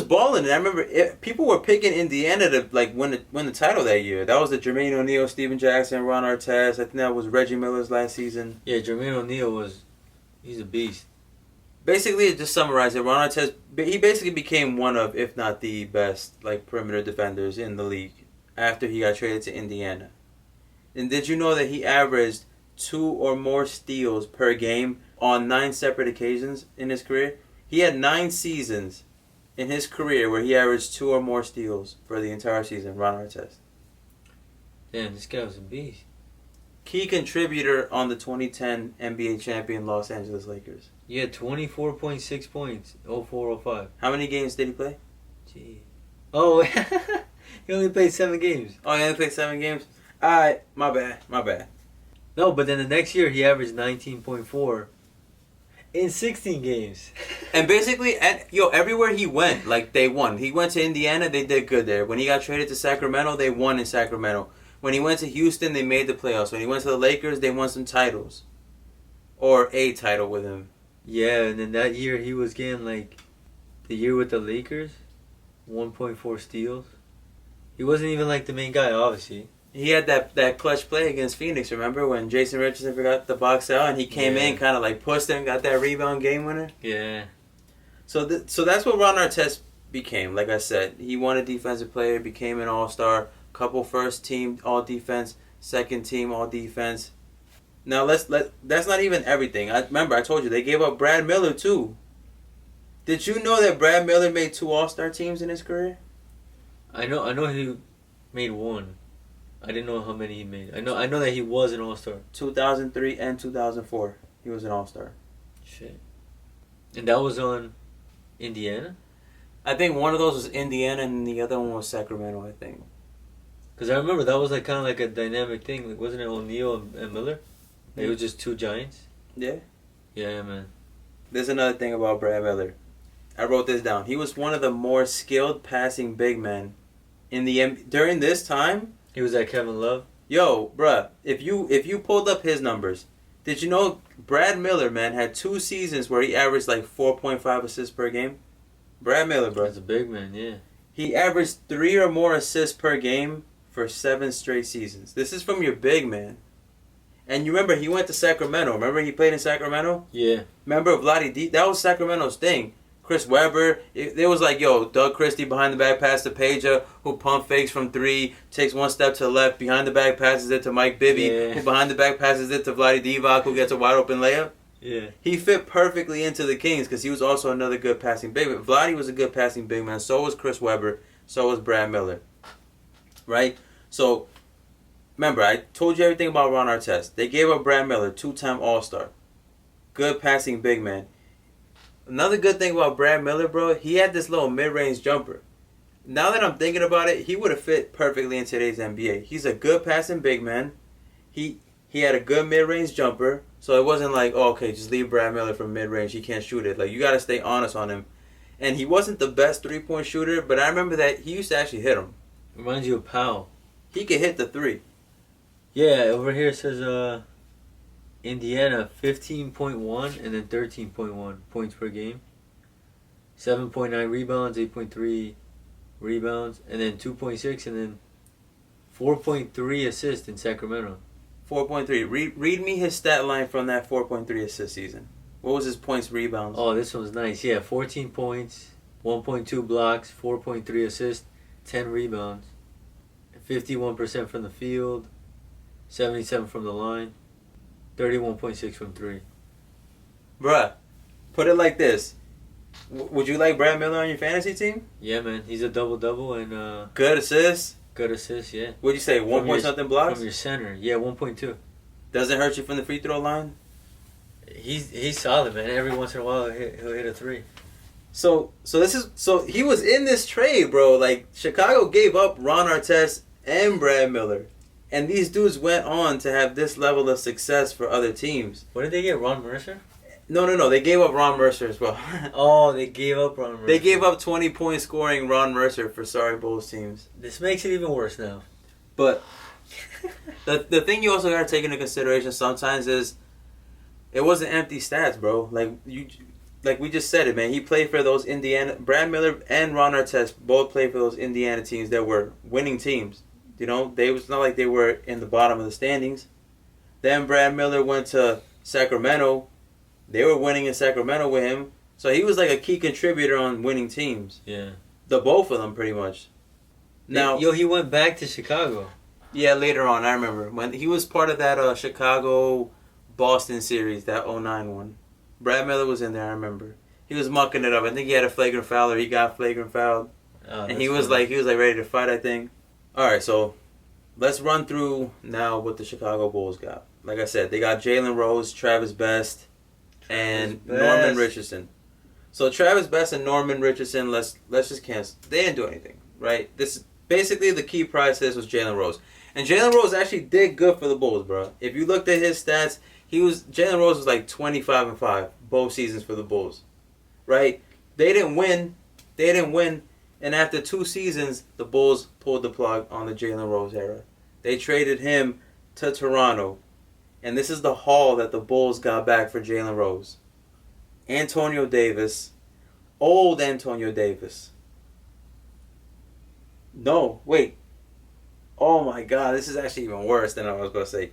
balling. And I remember people were picking Indiana to win the title that year. That was the Jermaine O'Neal, Steven Jackson, Ron Artest. I think that was Reggie Miller's last season. Yeah, Jermaine O'Neal he's a beast. Basically, just summarize it. Ron Artest, he basically became one of, if not the best, perimeter defenders in the league after he got traded to Indiana. And did you know that he averaged 2 or more steals per game on 9 separate occasions in his career? He had 9 seasons in his career where he averaged 2 or more steals for the entire season, Ron Artest. Damn, this guy was a beast. Key contributor on the 2010 NBA champion Los Angeles Lakers. Yeah, 24.6 points, 04-05. How many games did he play? Gee. Oh, he only played 7 games. Oh, he only played 7 games? Alright, my bad. No, but then the next year he averaged 19.4. In 16 games. And basically, everywhere he went, like, they won. He went to Indiana, they did good there. When he got traded to Sacramento, they won in Sacramento. When he went to Houston, they made the playoffs. When he went to the Lakers, they won some titles. Or a title with him. Yeah, and then that year he was getting, like, the year with the Lakers, 1.4 steals. He wasn't even, like, the main guy, obviously. He had that clutch play against Phoenix, remember? When Jason Richardson forgot the box out and he came in, kind of, like, pushed him, got that rebound game winner? Yeah. So that's what Ron Artest became, like I said. He won a defensive player, became an all-star. Couple first team all defense, second team all defense. Now that's not even everything. Remember I told you they gave up Brad Miller too. Did you know that Brad Miller made 2 all-star teams in his career? I know he made 1. I didn't know how many he made. I know that he was an all-star. 2003 and 2004. He was an all-star. Shit. And that was on Indiana? I think one of those was Indiana and the other one was Sacramento, I think. Because I remember that was like kind of like a dynamic thing. Like, wasn't it O'Neal and Miller? Like, it was just 2 giants. Yeah. Yeah, man. There's another thing about Brad Miller. I wrote this down. He was one of the more skilled passing big men in the during this time. He was at Kevin Love. Yo, bruh, if you pulled up his numbers, did you know Brad Miller, man, had 2 seasons where he averaged like 4.5 assists per game? Brad Miller, bro. That's a big man, yeah. He averaged 3 or more assists per game for 7 straight seasons. This is from your big man. And you remember, he went to Sacramento. Remember he played in Sacramento? Yeah. Remember Vlade D? That was Sacramento's thing. Chris Webber. It was like, yo, Doug Christie behind the back pass to Peja, who pump fakes from 3, takes 1 step to the left, behind the back passes it to Mike Bibby, who behind the back passes it to Vlade Divac, who gets a wide open layup. Yeah. He fit perfectly into the Kings because he was also another good passing big man. Vlade was a good passing big man. So was Chris Webber. So was Brad Miller. Right? So, remember, I told you everything about Ron Artest. They gave up Brad Miller, 2-time All-Star. Good passing big man. Another good thing about Brad Miller, bro, he had this little mid-range jumper. Now that I'm thinking about it, he would have fit perfectly in today's NBA. He's a good passing big man. He had a good mid-range jumper. So it wasn't like, oh, okay, just leave Brad Miller from mid-range. He can't shoot it. Like, you got to stay honest on him. And he wasn't the best three-point shooter, but I remember that he used to actually hit him. Reminds you of Powell. He could hit the 3. Yeah, over here it says Indiana 15.1 and then 13.1 points per game. 7.9 rebounds, 8.3 rebounds, and then 2.6 and then 4.3 assists in Sacramento. 4.3. Read me his stat line from that 4.3 assist season. What was his points, rebounds? Oh, this one's nice. Yeah, 14 points, 1.2 blocks, 4.3 assists, 10 rebounds, 51% from the field, 77 from the line, 31.6 from 3. Bruh, put it like this. Would you like Brad Miller on your fantasy team? Yeah, man. He's a double-double and... good assists? Good assists, yeah. What'd you say, 1 point something blocks? From your center. Yeah, 1.2. Doesn't hurt you from the free throw line? He's solid, man. Every once in a while he'll hit a 3. So he was in this trade, bro. Like, Chicago gave up Ron Artest and Brad Miller. And these dudes went on to have this level of success for other teams. What did they get, Ron Mercer? No. They gave up Ron Mercer as well. Oh, they gave up Ron Mercer. They gave up 20-point scoring Ron Mercer for sorry Bulls teams. This makes it even worse now. But the thing you also got to take into consideration sometimes is it wasn't empty stats, bro. Like we just said it, man. He played for those Indiana... Brad Miller and Ron Artest both played for those Indiana teams that were winning teams. You know, it's not like they were in the bottom of the standings. Then Brad Miller went to Sacramento. They were winning in Sacramento with him. So he was like a key contributor on winning teams. Yeah. The both of them, pretty much. Now, he went back to Chicago. Yeah, later on, I remember. When he was part of that Chicago-Boston series, that 09 one. Brad Miller was in there, I remember. He was mucking it up. I think he had a flagrant foul or he got flagrant fouled. Oh, and he was ready to fight, I think. All right, so let's run through now what the Chicago Bulls got. Like I said, they got Jalen Rose, Travis Best, and Norman Richardson. So Travis Best and Norman Richardson, let's just cancel. They didn't do anything, right? This basically the key prize to this was Jalen Rose. And Jalen Rose actually did good for the Bulls, bro. If you looked at his stats, Jalen Rose was like 25-5. both seasons for the Bulls, right? They didn't win, and after 2 seasons, the Bulls pulled the plug on the Jalen Rose era. They traded him to Toronto, and this is the haul that the Bulls got back for Jalen Rose. Antonio Davis, old Antonio Davis. No, wait. Oh my God, this is actually even worse than I was going to say.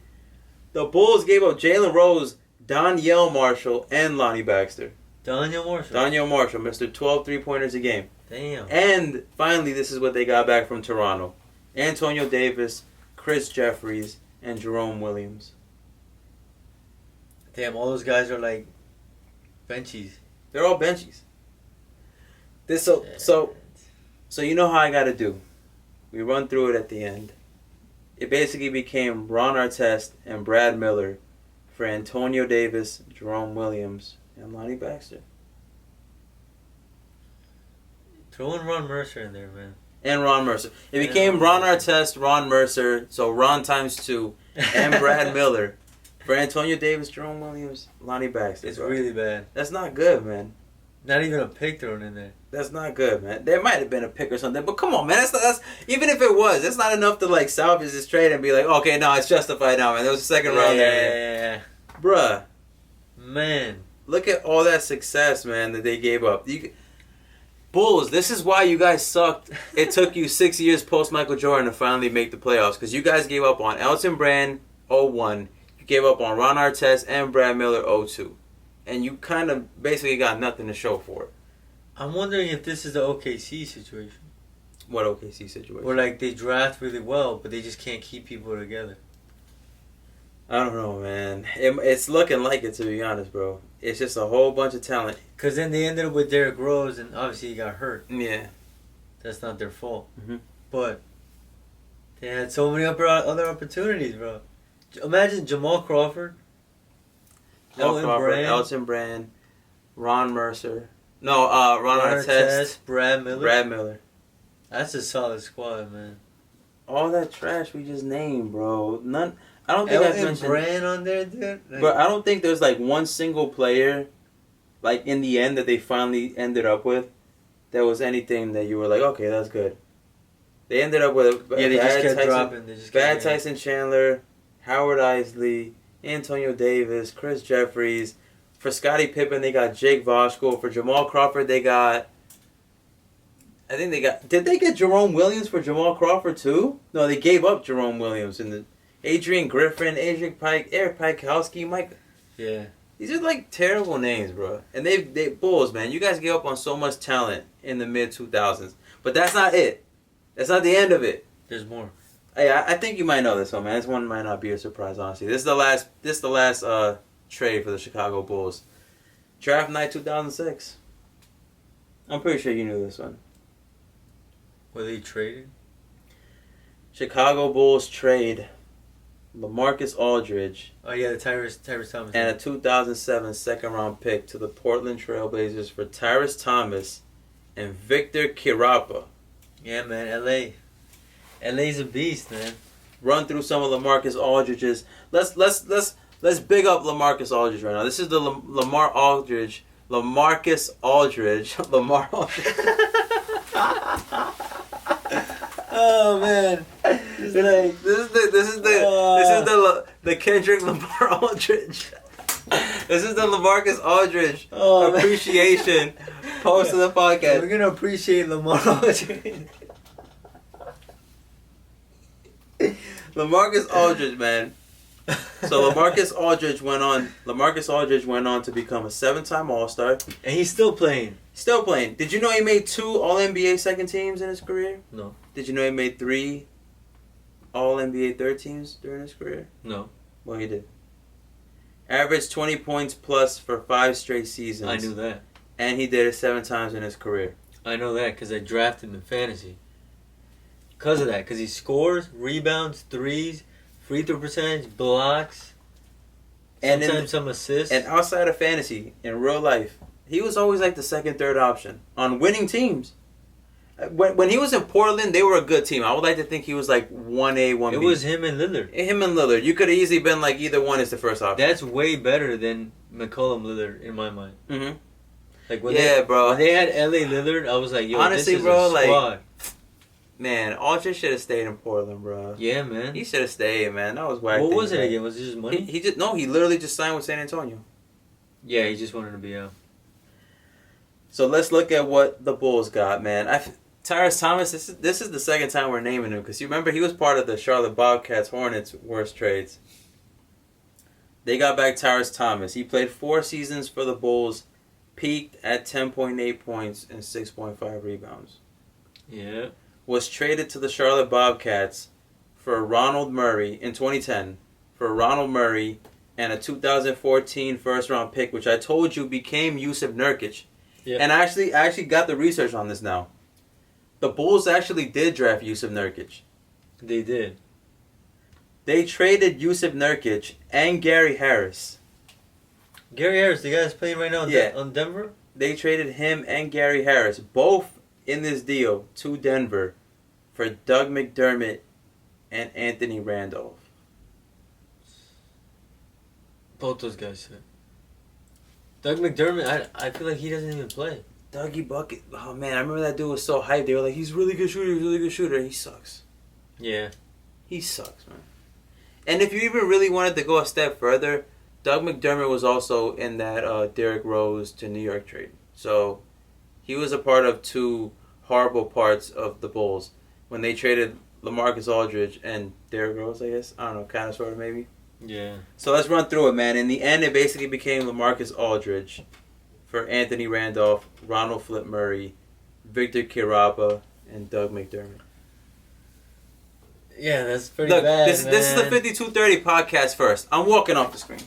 The Bulls gave up Jalen Rose, Donyell Marshall, and Lonnie Baxter. Donyell Marshall, Mr. 12 3-pointers a game. Damn. And finally, this is what they got back from Toronto. Antonio Davis, Chris Jeffries, and Jerome Williams. Damn, all those guys are like benchies. They're all benchies. So you know how I got to do. We run through it at the end. It basically became Ron Artest and Brad Miller for Antonio Davis, Jerome Williams, and Lonnie Baxter. Throw in Ron Mercer in there, man. And Ron Mercer. It became Ron Artest, Ron Mercer, so Ron times 2, and Brad Miller for Antonio Davis, Jerome Williams, Lonnie Baxter. It's really bad. That's not good, man. Not even a pick thrown in there. That's not good, man. There might have been a pick or something, but come on, man. That's even if it was, that's not enough to like salvage this trade and be like, okay, no, it's justified now, man. There was a second round there. Yeah. Bruh. Man. Look at all that success, man, that they gave up. Bulls, this is why you guys sucked. It took you 6 years post Michael Jordan to finally make the playoffs, because you guys gave up on Elton Brand 01. You gave up on Ron Artest and Brad Miller 02. And you kind of basically got nothing to show for it. I'm wondering if this is the OKC situation. What OKC situation? Where like they draft really well, but they just can't keep people together. I don't know, man. It's looking like it, to be honest, bro. It's just a whole bunch of talent. Because then they ended up with Derrick Rose, and obviously he got hurt. Yeah. That's not their fault. Mm-hmm. But they had so many other opportunities, bro. Imagine Jamal Crawford. Elton Brand, Ron Mercer. No, Ron Artest. Brad Miller. That's a solid squad, man. All that trash we just named, bro. None. I don't think Elton Brand on there, dude. Like, but I don't think there's like one single player, like in the end that they finally ended up with, that was anything that you were like, okay, that's good. They ended up with they just kept dropping. Tyson Chandler, Howard Isley, Antonio Davis, Chris Jeffries. For Scottie Pippen, they got Jake Voskuhl. For Jamal Crawford, did they get Jerome Williams for Jamal Crawford too? No, they gave up Jerome Williams and Adrian Griffin, Adrian Pike, Eric Pikowski, Mike. Yeah. These are like terrible names, bro. And they Bulls, man. You guys gave up on so much talent in the mid 2000s, but that's not it. That's not the end of it. There's more. Hey, I think you might know this one, man. This one might not be a surprise, honestly. This is the last trade for the Chicago Bulls. Draft night 2006. I'm pretty sure you knew this one. Were they traded? Chicago Bulls trade LaMarcus Aldridge. Oh yeah, the Tyrese Thomas. And a 2007 second-round pick to the Portland Trailblazers for Tyrese Thomas and Victor Kirapa. Yeah, man, LA. LA's a beast, man. Run through some of LaMarcus Aldridge's. Let's big up LaMarcus Aldridge right now. This is the LaMarcus Aldridge. Oh man, this is the Kendrick Lamar Aldridge. This is the LaMarcus Aldridge appreciation post of the podcast. We're gonna appreciate Lamar Aldridge. LaMarcus Aldridge, man. So LaMarcus Aldridge went on to become a 7-time All-Star. And he's still playing. Did you know he made 2 All-NBA second teams in his career? No. Did you know he made 3 All-NBA third teams during his career? No. Well, he did. Averaged 20 points plus for 5 straight seasons. I knew that. And he did it 7 times in his career. I know that because I drafted him in fantasy. Because of that. Because he scores, rebounds, threes, free throw percentage, blocks, and sometimes some assists. And outside of fantasy, in real life, he was always like the second, third option on winning teams. When he was in Portland, they were a good team. I would like to think he was like 1A, 1B. It was him and Lillard. Him and Lillard. You could have easily been like either one is the first option. That's way better than McCollum Lillard in my mind. Mm-hmm. Like when bro. When they had LA Lillard, I was like, yo, honestly, this is bro, a squad. Man, Aldridge should have stayed in Portland, bro. Yeah, man. He should have stayed, man. That was whack. What was it again? Was it just money? He literally just signed with San Antonio. Yeah, he just wanted to be out. So let's look at what the Bulls got, man. Tyrese Thomas, this is the second time we're naming him, because you remember he was part of the Charlotte Bobcats Hornets worst trades. They got back Tyrese Thomas. He played 4 seasons for the Bulls, peaked at 10.8 points and 6.5 rebounds. Yeah. Was traded to the Charlotte Bobcats for Ronald Murray in 2010, for Ronald Murray and a 2014 first-round pick, which I told you became Jusuf Nurkic. Yeah. And I actually got the research on this now. The Bulls actually did draft Jusuf Nurkic. They did. They traded Jusuf Nurkic and Gary Harris. Gary Harris, the guy that's playing right now on Denver? They traded him and Gary Harris, both in this deal, to Denver for Doug McDermott and Anthony Randolph. Both those guys said. Doug McDermott, I feel like he doesn't even play. Dougie Bucket. Oh, man, I remember that dude was so hyped. They were like, he's a really good shooter. He sucks. Yeah. He sucks, man. And if you even really wanted to go a step further, Doug McDermott was also in that Derrick Rose to New York trade. So he was a part of 2 horrible parts of the Bulls. When they traded LaMarcus Aldridge and Derrick Rose, I guess. I don't know, kind of, sort of, maybe. Yeah. So let's run through it, man. In the end, it basically became LaMarcus Aldridge for Anthony Randolph, Ronald Flip Murray, Victor Kiraba, and Doug McDermott. Yeah, that's pretty Look, bad, this is the 5230 podcast first. I'm walking off the screen.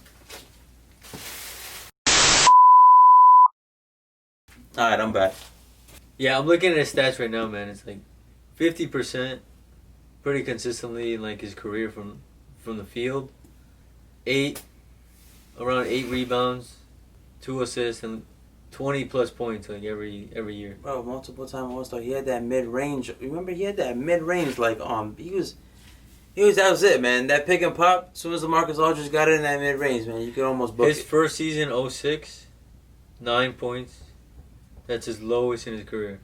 Alright, I'm back. Yeah, I'm looking at his stats right now, man. It's like 50% pretty consistently in like his career from the field. Around 8 rebounds, 2 assists, and 20 plus points like every year. Bro, multiple time All-Star. He had that mid-range. Remember, he had that mid-range that was it, man. That pick and pop, as soon as LaMarcus Aldridge got it in that mid-range, man, you could almost book his it. First season, 06, 9 points. That's his lowest in his career.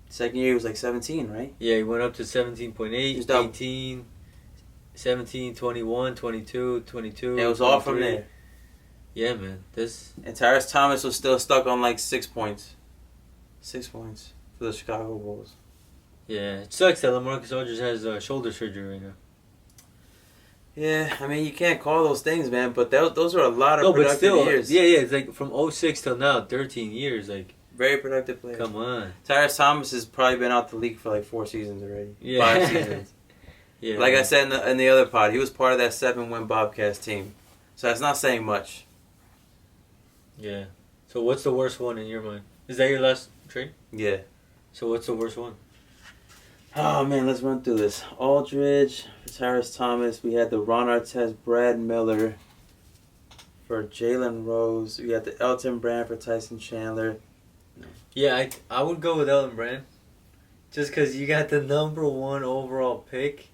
Second year, he was like 17, right? Yeah, he went up to 17.8, 18, 17, 21, 22, 22. And it was all from there. Yeah, man. And Tyrese Thomas was still stuck on like 6 points. 6 points for the Chicago Bulls. Yeah, it sucks that LaMarcus Aldridge has shoulder surgery right now. Yeah, I mean, you can't call those things, man, but those are a lot of productive years. Yeah, it's like from 06 till now, 13 years. Like, very productive player. Come on. Tyrese Thomas has probably been out the league for like 4 seasons already. Yeah. 5 seasons. Yeah. Like I said in the other pod, he was part of that 7-win Bobcats team. So that's not saying much. Yeah. So what's the worst one in your mind? Is that your last trade? Yeah. So what's the worst one? Oh, man, let's run through this. Aldridge for Tyrese Thomas. We had the Ron Artest, Brad Miller for Jalen Rose. We got the Elton Brand for Tyson Chandler. Yeah, I would go with Elton Brand. Just because you got the number 1 overall pick.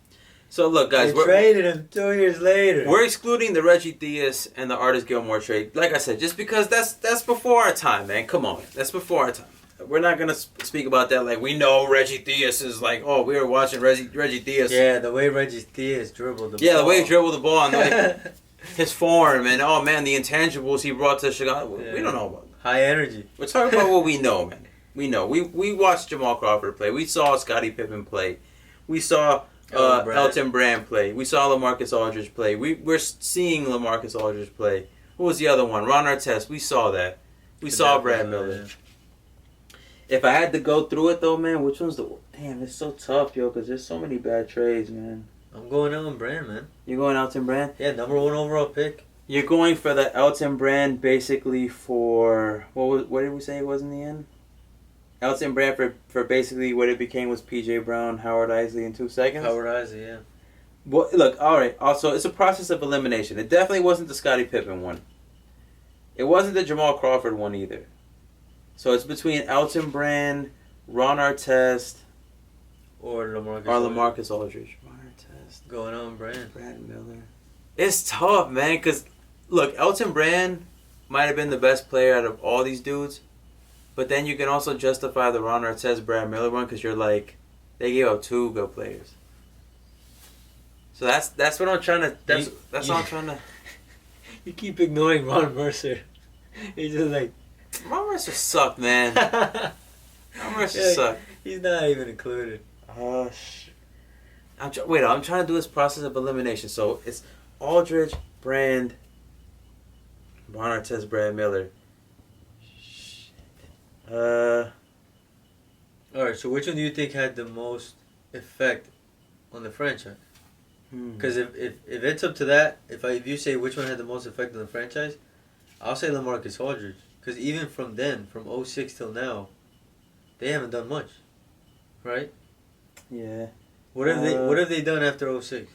So, look, guys. You traded him 2 years later. We're excluding the Reggie Theus and the Artis Gilmore trade. Like I said, just because that's before our time, man. Come on. That's before our time. We're not going to speak about that like we know Reggie Theus is like, oh, we were watching Reggie Theus. Yeah, the way Reggie Theus dribbled the ball. Yeah, the way he dribbled the ball and like, his form and, oh, man, the intangibles he brought to Chicago. Yeah. We don't know about that. High energy. We're talking about what we know, man. We know. We watched Jamal Crawford play. We saw Scottie Pippen play. We saw Elton Brand play. We saw LaMarcus Aldridge play. We're seeing LaMarcus Aldridge play. Who was the other one? Ron Artest. We saw that. We saw Brad Miller. Yeah. If I had to go through it, though, man, which one's the... Damn, it's so tough, yo, because there's so many bad trades, man. I'm going Elton Brand, man. You're going Elton Brand? Yeah, number 1 overall pick. You're going for the Elton Brand basically for... What did we say it was in the end? Elton Brand for basically what it became was P.J. Brown, Howard Isley in 2 seconds? Howard Isley, yeah. Well, look, all right. Also, it's a process of elimination. It definitely wasn't the Scottie Pippen one. It wasn't the Jamal Crawford one either. So it's between Elton Brand, Ron Artest, or LaMarcus. LaMarcus Aldridge. Ron Artest. Going on, Brand. Brad Miller. It's tough, man, because, look, Elton Brand might have been the best player out of all these dudes, but then you can also justify the Ron Artest, Brad Miller one because you're like, they gave up 2 good players. So that's what I'm trying to. That's what I'm trying to. You keep ignoring Ron Mercer. He's just like, Ron Mercer sucked, man. Ron Mercer sucked. He's not even included. Oh shit. I'm trying to do this process of elimination. So it's Aldridge, Brand, Ron Artest, Brad Miller. Shit. Alright, so which one do you think had the most effect on the franchise? Because if it's up to that, if you say which one had the most effect on the franchise, I'll say LaMarcus Aldridge. Because even from then, from 06 till now, they haven't done much, right? Yeah. What have they done after 06?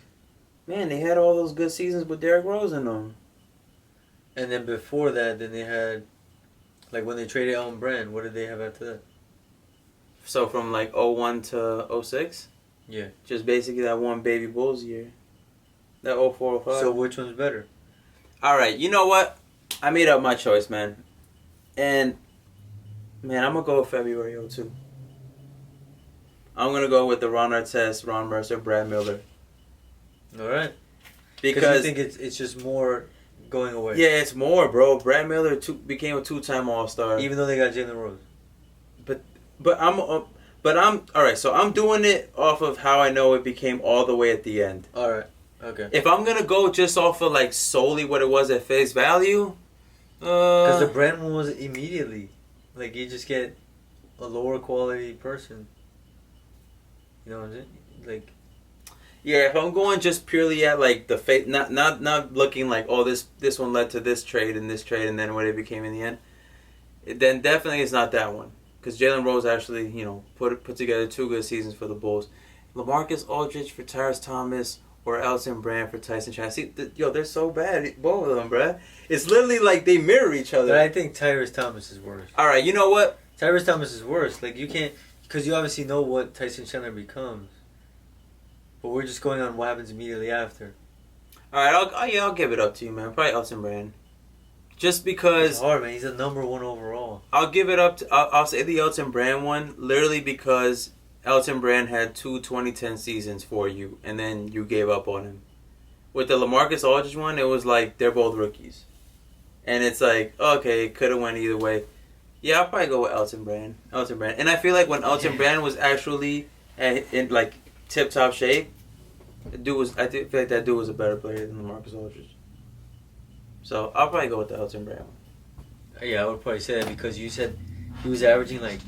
Man, they had all those good seasons with Derrick Rose in them. And then before that, then they had, like when they traded Elton Brand, what did they have after that? So from like 01 to 06? Yeah. Just basically that one Baby Bulls year. That 04, 05. So which one's better? Alright, you know what? I made up my choice, man. And, man, I'm going to go with February 02. I'm going to go with the Ron Artest, Ron Mercer, Brad Miller. Alright. Because you think it's just more going away. Yeah, it's more, bro. Brad Miller became a 2-time All-Star. Even though they got Jalen Rose. But I'm all right. So I'm doing it off of how I know it became all the way at the end. All right. Okay. If I'm gonna go just off of like solely what it was at face value, because the Brand one was immediately, like you just get a lower quality person. You know what I'm saying? Like. Yeah, if I'm going just purely at like the fate, not looking like this one led to this trade and then what it became in the end, then definitely it's not that one. Because Jalen Rose actually, put together 2 good seasons for the Bulls. LaMarcus Aldridge for Tyrese Thomas or Elton Brand for Tyson Chandler. See, they're so bad, both of them, bruh. It's literally like they mirror each other. But I think Tyrese Thomas is worse. All right, you know what? Tyrese Thomas is worse. Like, you can't... Because you obviously know what Tyson Chandler becomes. But we're just going on what happens immediately after. All right, I'll give it up to you, man. Probably Elton Brand. Just because... It's hard, man. He's a number 1 overall. I'll give it up to... I'll say the Elton Brand one, literally because Elton Brand had 2 2010 seasons for you, and then you gave up on him. With the LaMarcus Aldridge one, it was like, they're both rookies. And it's like, okay, it could have went either way. Yeah, I'll probably go with Elton Brand. And I feel like when Elton Brand was actually in like tip-top shape, I feel like that dude was a better player than LaMarcus Aldridge. So I'll probably go with the Elton Brand one. Yeah, I would probably say that because you said he was averaging like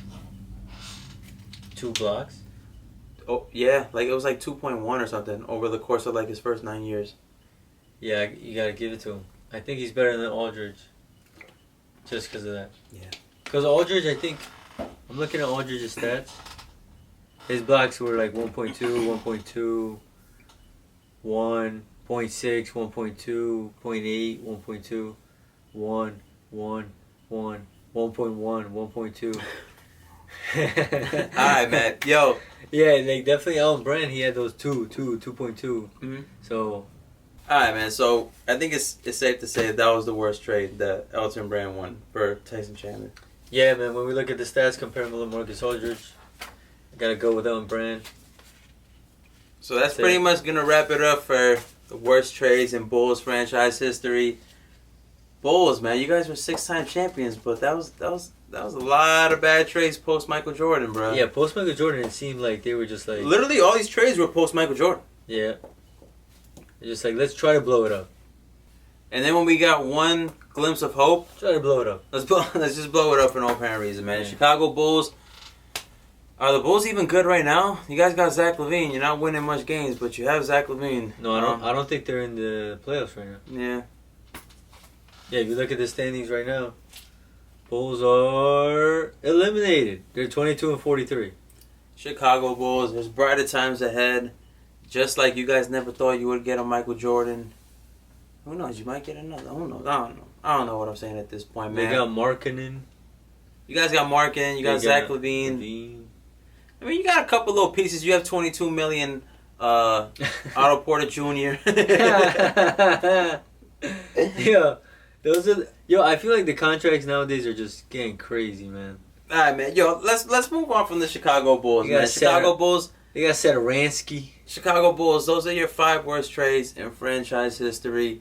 2 blocks. Oh yeah, like it was like 2.1 or something over the course of like his first 9 years. Yeah, you gotta give it to him. I think he's better than Aldridge. Just because of that. Yeah. Because Aldridge, I think, I'm looking at Aldridge's stats. His blocks were like 1.2, 1.2, 1. 0.6, 1.2, 0.8, 1.2, 1, 1, 1, 1.1, 1.2. Alright, man. Yo. Yeah, like definitely Elton Brand, he had those 2.2. Mm-hmm. So. Alright, man. So I think it's safe to say that was the worst trade, the Elton Brand one for Tyson Chandler. Yeah, man. When we look at the stats comparing to LaMarcus Aldridge, I gotta go with Elton Brand. So that's pretty much gonna wrap it up for the worst trades in Bulls franchise history. Bulls, man, you guys were 6-time champions, but that was a lot of bad trades post Michael Jordan, bro. Yeah, post Michael Jordan, it seemed like they were just like literally all these trades were post Michael Jordan. Yeah, they're just like, let's try to blow it up. And then when we got one glimpse of hope, try to blow it up. Let's just blow it up for no apparent reason, man. Yeah. Chicago Bulls. Are the Bulls even good right now? You guys got Zach LaVine. You're not winning much games, but you have Zach LaVine. No, I don't think they're in the playoffs right now. Yeah. Yeah, if you look at the standings right now, Bulls are eliminated. They're 22-43. Chicago Bulls. There's brighter times ahead. Just like you guys never thought you would get a Michael Jordan. Who knows? You might get another. Who knows? I don't know. I don't know what I'm saying at this point, man. They got Markkanen. You guys got Markkanen. You got Zach LaVine. I mean, you got a couple little pieces. You have $22 million Otto Porter Jr. Yeah, those are. Yo, I feel like the contracts nowadays are just getting crazy, man. All right, man. Yo, let's move on from the Chicago Bulls, man. Chicago Bulls. They got Satoransky. Chicago Bulls. Those are your 5 worst trades in franchise history.